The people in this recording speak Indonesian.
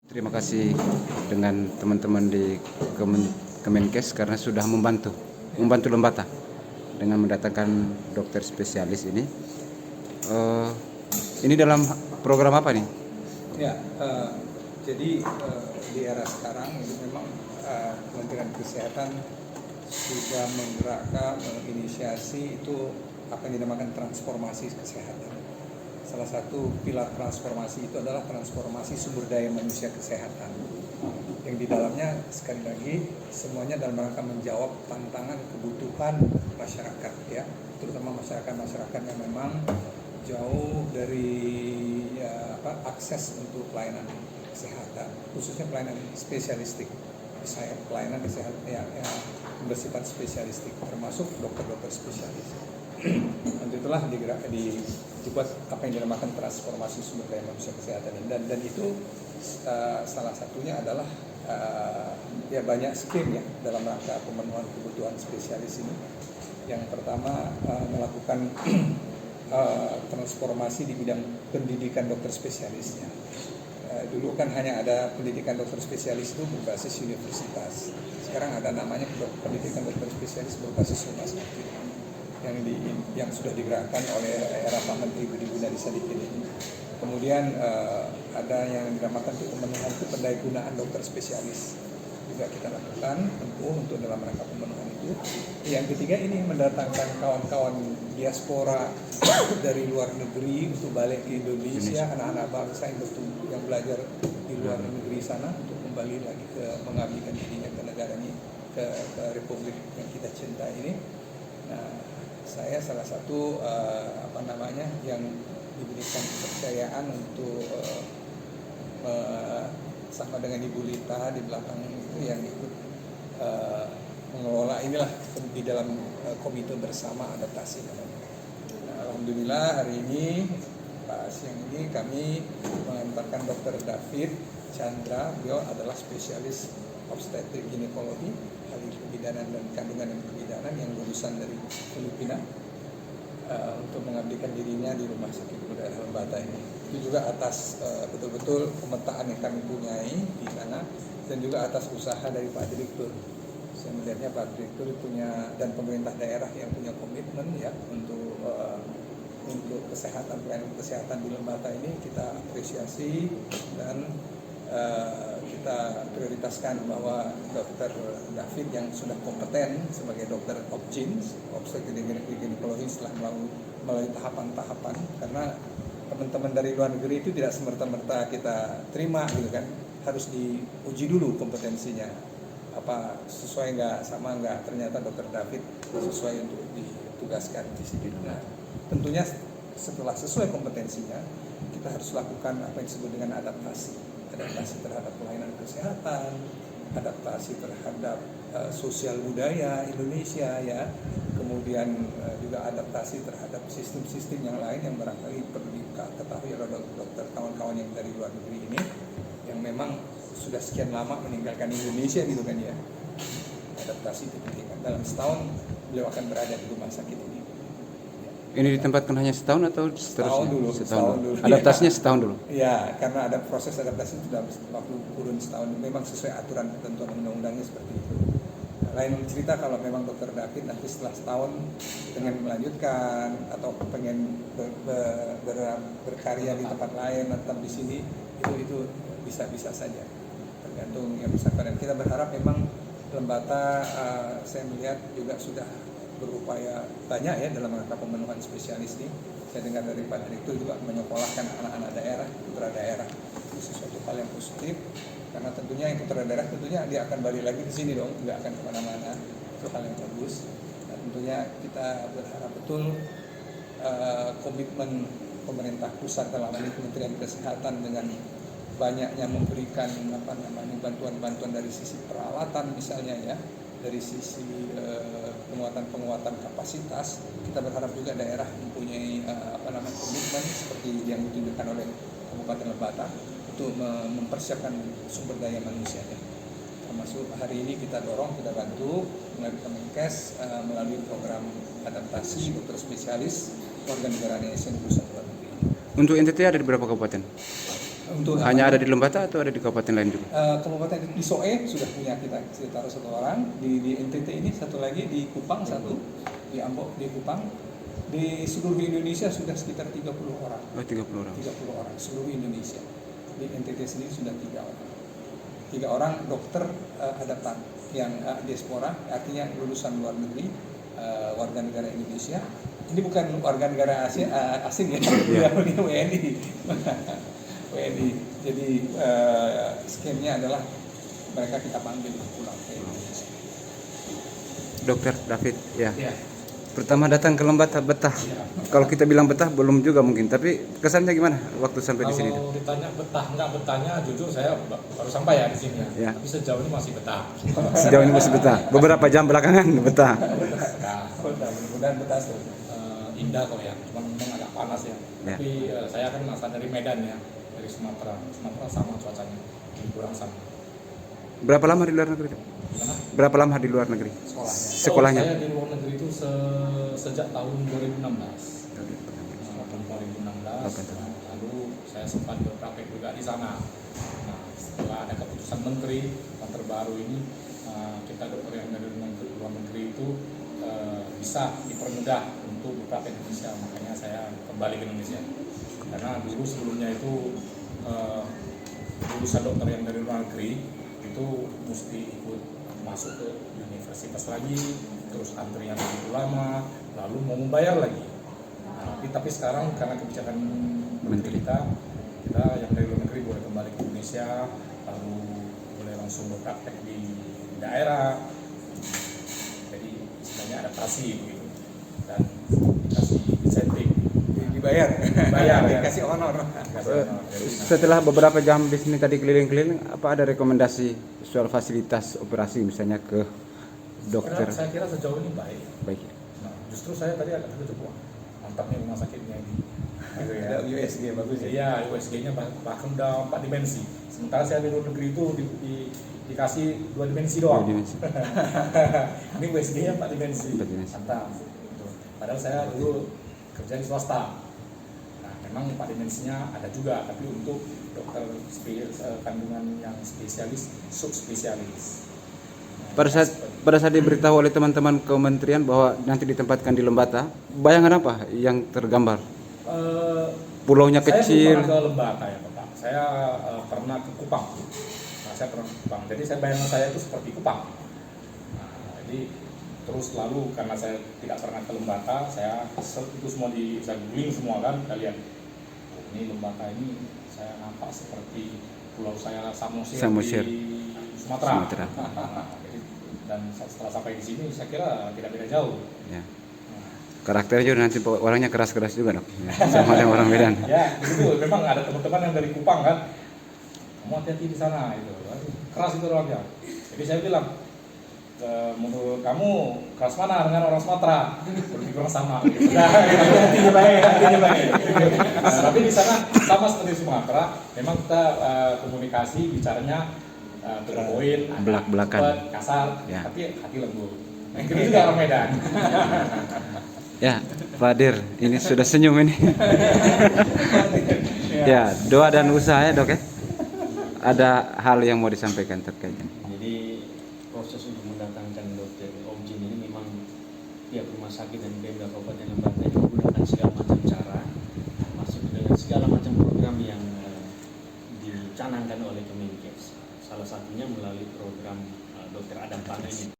Terima kasih dengan teman-teman di Kemenkes karena sudah membantu Lembata dengan mendatangkan dokter spesialis ini. Ini dalam program apa nih? Ya, jadi di era sekarang ini memang Kementerian Kesehatan sudah menggerakkan, menginisiasi itu apa yang dinamakan transformasi kesehatan. Salah satu pilar transformasi itu adalah transformasi sumber daya manusia kesehatan. Yang di dalamnya sekali lagi semuanya dalam rangka menjawab tantangan kebutuhan masyarakat, ya, terutama masyarakat yang memang jauh dari akses untuk pelayanan kesehatan, khususnya pelayanan spesialistik. Saya pelayanan kesehatan yang bersifat spesialistik, termasuk dokter-dokter spesialis. Untuk itulah dibuat apa yang dinamakan transformasi sumber daya manusia kesehatan ini, dan itu salah satunya adalah ya banyak skim ya dalam rangka pemenuhan kebutuhan spesialis ini. Yang pertama melakukan transformasi di bidang pendidikan dokter spesialisnya. Dulu kan hanya ada pendidikan dokter spesialis itu berbasis universitas. Sekarang ada namanya pendidikan dokter spesialis berbasis rumah sakit yang sudah digerakkan oleh era Pak Menteri Budi Gunadi Sadikin ini. Kemudian ada yang dinamakan pemenuhan pendaya dokter spesialis juga kita lakukan untuk dalam rangka pemenuhan itu. Yang ketiga ini mendatangkan kawan-kawan diaspora dari luar negeri untuk balik ke Indonesia, anak-anak bangsa yang belajar di luar negeri sana untuk kembali lagi ke mengabdikan dirinya ke negaranya, ke republik yang kita cintai ini. Nah, saya salah satu yang diberikan kepercayaan untuk sama dengan Ibu Lita di belakang itu yang ikut mengelola inilah di dalam komite bersama adaptasi. Alhamdulillah hari ini siang ini kami mengantarkan Dr. David Chandra. Beliau adalah spesialis obstetrik ginekologi, ahli kebidanan dan kandungan dan kebidanan yang lulusan dari Filipina untuk mengabdikan dirinya di Rumah Sakit Daerah Lembata ini. Itu juga atas betul-betul pemetaan yang kami punyai di sana dan juga atas usaha dari Pak Direktur. Saya melihatnya Pak Direktur punya dan pemerintah daerah yang punya komitmen ya untuk kesehatan, pelayanan kesehatan di Lembata ini kita apresiasi dan kita prioritaskan bahwa Dr. David yang sudah kompeten sebagai dokter obstetrik ginekologi setelah melalui tahapan-tahapan, karena teman-teman dari luar negeri itu tidak semerta-merta kita terima gitu kan, harus diuji dulu kompetensinya apa sesuai nggak, sama nggak, ternyata Dr. David sesuai untuk ditugaskan di sini. Nah, tentunya setelah sesuai kompetensinya kita harus lakukan apa yang disebut dengan adaptasi terhadap pelayanan kesehatan, adaptasi terhadap sosial budaya Indonesia ya, kemudian juga adaptasi terhadap sistem-sistem yang lain yang barangkali perlu diketahui oleh dokter kawan-kawan yang dari luar negeri ini yang memang sudah sekian lama meninggalkan Indonesia gitu kan ya. Adaptasi itu penting. Dalam setahun beliau akan berada di rumah sakit ini. Ini ditempatkan hanya setahun atau setahun dulu. Adaptasinya setahun dulu. Ya, karena ada proses adaptasi sudah waktu kurun setahun. Memang sesuai aturan ketentuan undang-undangnya seperti itu. Lain cerita kalau memang Dr. David nanti setelah setahun pengen melanjutkan atau pengen berkarya di tempat lain atau di sini, itu bisa saja. Tergantung yang bersangkutan. Dan kita berharap memang Lembata saya melihat juga sudah berupaya banyak ya dalam rangka pemenuhan spesialis ini. Saya dengar dari Pak Direktur juga menyekolahkan anak-anak daerah, putra daerah. Itu sesuatu hal yang positif, karena tentunya yang putra daerah tentunya dia akan balik lagi ke sini dong, nggak akan kemana-mana. Itu hal yang bagus. Nah, tentunya kita berharap betul komitmen pemerintah pusat dalam hal ini Kementerian Kesehatan dengan banyaknya memberikan bantuan-bantuan dari sisi peralatan misalnya ya, dari sisi penguatan kapasitas. Kita berharap juga daerah mempunyai komitmen seperti yang ditunjukkan oleh Kabupaten Lembata untuk mempersiapkan sumber daya manusianya. Termasuk hari ini kita bantu melalui Kemenkes melalui program adaptasi dokter spesialis warga negara Indonesia di pusat luar negeri. Untuk NTT ada di berapa kabupaten? Untuk Hanya ada di Lembata atau ada di kabupaten lain juga? Kabupaten di Soe sudah punya kita sekitar 1 orang, di NTT ini 1 lagi, di Kupang 1, di Ambok, di Kupang, di seluruh Indonesia sudah sekitar 30 orang. Oh, 30 orang. 30 orang seluruh Indonesia. Di NTT sendiri sudah 3 orang. 3 orang dokter adaptan yang diaspora, artinya lulusan luar negeri, warga negara Indonesia. Ini bukan warga negara asing ya, dia WNI. WNI. Jadi skemnya adalah mereka kita panggil pulang ke Indonesia. Dokter David, ya. Ya. Pertama datang ke Lembata betah. Kalau kita bilang betah belum juga mungkin, tapi kesannya gimana waktu sampai di sini? Kalau ditanya betah nggak betahnya, jujur saya baru sampai ya di sini. Ya. Tapi sejauh ini masih betah. Sejauh ini masih betah. Beberapa jam belakangan betah. Betah. Mudah-mudahan betah tuh. Indah kok ya, cuma memang agak panas ya. Ya. Tapi saya kan asal dari Medan ya, dari Sumatera. Sumatera sama cuacanya, kurang sama. Berapa lama di luar negeri? Gimana? Berapa lama di luar negeri? Sekolahnya. Sekolahnya? Saya di luar negeri itu sejak tahun 2016. Tahun 2016. Lalu saya sempat berpraktek juga di sana. Nah, setelah ada keputusan menteri yang terbaru ini, kita dokter yang dari luar negeri itu bisa dipermudah untuk berpraktek di Indonesia. Makanya saya kembali ke Indonesia. Karena dulu sebelumnya itu lulusan dokter yang dari luar negeri itu mesti ikut masuk ke universitas lagi, terus antrian begitu lama, lalu mau membayar lagi. Nah, tapi sekarang karena kebijakan menteri kita yang dari luar negeri boleh kembali ke Indonesia, lalu boleh langsung berpraktek di daerah. Jadi istilahnya adaptasi begitu, dan dikasih insentif, Dibayar ya. dikasih honor. Setelah beberapa jam di sini tadi keliling-keliling, apa ada rekomendasi soal fasilitas operasi misalnya ke dokter? Saya kira sejauh ini baik. Baik. Nah, justru saya tadi agak terkejut, wah mantapnya rumah sakitnya ini. Gitu ya. Ada USG bagus ya. Iya, USG-nya bahkan udah 4 dimensi. Sementara saya di luar negeri itu dikasih 2 dimensi doang. 2 dimensi. Ini USG-nya 4 dimensi. 4 dimensi. Mantap. Gitu. Padahal saya dulu kerja di swasta. Nah, memang 4 dimensinya ada juga, tapi untuk dokter kandungan yang spesialis, subspesialis. Nah, Pada saat diberitahu oleh teman-teman kementerian bahwa nanti ditempatkan di Lembata, bayangan apa yang tergambar? Pulaunya kecil. Saya belum pernah ke Lembata ya Bapak. Saya pernah ke Kupang. Nah, saya pernah ke Kupang. Jadi bayangan saya itu seperti Kupang. Nah, jadi terus lalu karena saya tidak pernah ke Lembata, saya itu semua saya googling semua kan, kalian. Oh, ini Lembata ini saya nampak seperti pulau saya Samosir di Sumatera. Jadi, dan setelah sampai di sini saya kira tidak beda jauh. Ya. Karakternya juga nanti orangnya keras-keras juga dok, ya, sama dengan orang Medan. Ya, itu memang ada teman-teman yang dari Kupang kan, kamu hati-hati di sana itu, keras itu orangnya. Jadi saya bilang, menurut kamu keras mana dengan orang Sumatera? Lebih kurang sama. Nah, hati-hati baik. Tapi di sana sama seperti Sumatera, memang kita komunikasi bicaranya to the point, Belak-belakan, kasar, ya. tapi hati lembut. Itu juga orang Medan. Ya, Pak Dir, ini sudah senyum ini. Ya, doa dan usaha ya dok ya. Ada hal yang mau disampaikan terkait ini? Jadi proses untuk mendatangkan dokter Objin ini memang pihak rumah sakit dan Pemda Kabupaten Lembata ini menggunakan segala macam cara, masuk dengan segala macam program yang dicanangkan oleh Kemenkes. Salah satunya melalui program Dokter Adam Panah ini.